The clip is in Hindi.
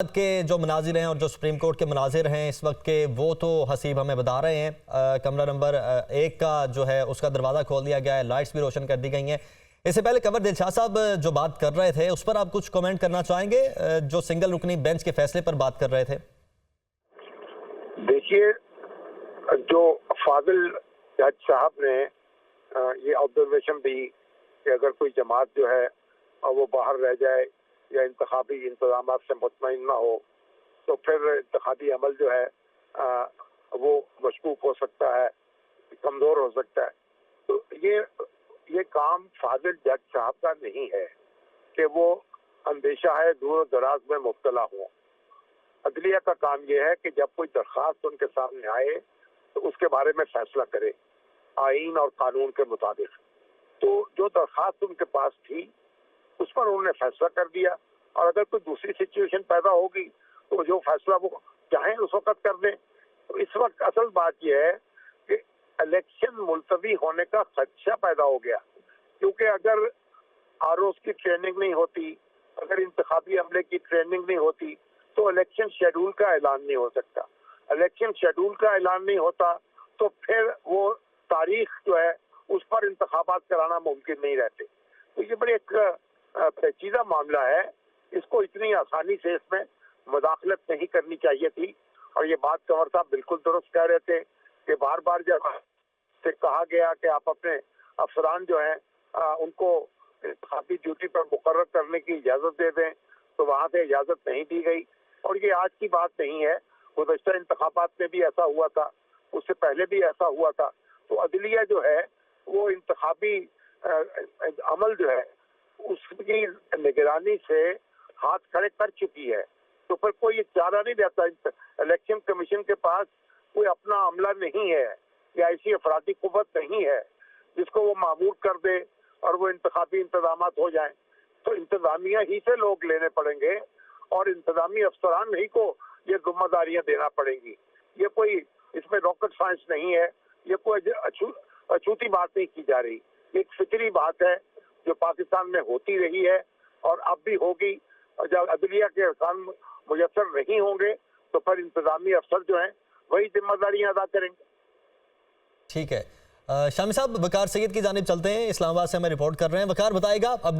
के जो मनाजिर हैं और जो सुप्रीम कोर्ट के मनाजिर हैं इस वक्त के, वो तो हसीब हमें बता रहे हैं। कमरा नंबर 1 का जो है उसका दरवाज़ा खोल दिया गया है, लाइट्स भी रोशन कर दी गई हैं। इससे पहले कंवर दिलशाद साहब जो बात कर रहे थे उस पर आप कुछ कमेंट करना चाहेंगे, जो सिंगल रुकनी बेंच के फैसले पर बात कर रहे थे? देखिए, जो फाजिल जज साहब ने ये ऑब्जर्वेशन दी कि अगर कोई जमात जो है वो बाहर रह जाए या इंतखाबी इंतजाम से मुतमईन ना हो तो फिर इंतखाबी अमल जो है वो मशकूक हो सकता है, कमज़ोर हो सकता है। तो ये काम फाजिल जज साहब का नहीं है कि वो अंदेशा है दूर दराज में मुब्तला हो। अदलिया का काम यह है कि जब कोई दरख्वास्त उनके सामने आए तो उसके बारे में फैसला करे आईन और कानून के मुताबिक। तो जो दरख्वास्त उनके पास थी उस पर उन्होंने फैसला कर दिया, और अगर कोई दूसरी सिचुएशन पैदा होगी तो जो फैसला वो चाहें उस वक्त कर दें। तो इस वक्त असल बात यह है कि इलेक्शन मुलतवी होने का खदशा पैदा हो गया, क्योंकि अगर आरओज़ की ट्रेनिंग नहीं होती, अगर इंतखाबी अमले की ट्रेनिंग नहीं होती तो इलेक्शन शेड्यूल का ऐलान नहीं हो सकता। इलेक्शन शेड्यूल का ऐलान नहीं होता तो फिर वो तारीख जो है उस पर इंतखाबात कराना मुमकिन नहीं रहते। तो ये बड़ी एक पेचीदा मामला है, इसको इतनी आसानी से इसमें मुदाखलत नहीं करनी चाहिए थी। और ये बात कंवर साहब बिल्कुल दुरुस्त कह रहे थे कि बार बार जब से कहा गया कि आप अपने अफसरान जो हैं उनको इंतखाबी ड्यूटी पर मुकर्रर करने की इजाज़त दे दें, तो वहाँ से इजाज़त नहीं दी गई। और ये आज की बात नहीं है, गुज़श्ता इंतखाबात में भी ऐसा हुआ था, उससे पहले भी ऐसा हुआ था। तो अदलिया जो है वो इंतखाबी अमल जो है उसकी निगरानी से हाथ खड़े कर चुकी है। तो फिर कोई चारा नहीं रहता, इलेक्शन कमीशन के पास कोई अपना अमला नहीं है या ऐसी अफराधी कुव्वत नहीं है जिसको वो मामूर कर दे और वो इंतखाबी इंतजामात हो जाएं। तो इंतजामिया ही से लोग लेने पड़ेंगे और इंतजामी अफसरान ही को ये जिम्मेदारियां देना पड़ेंगी। ये कोई इसमें रॉकेट साइंस नहीं है, ये कोई अछूती बात नहीं की जा रही। एक फिक्री बात है जो पाकिस्तान में होती रही है और अब भी होगी। और जब अदलिया के अहकाम मुयस्सर नहीं होंगे तो फिर इंतजामी अफसर जो हैं वही जिम्मेदारियां अदा करेंगे। ठीक है, शामी साहब वकार सैयद की जानिब चलते हैं, इस्लामाबाद से हमें रिपोर्ट कर रहे हैं। वकार बताएगा अब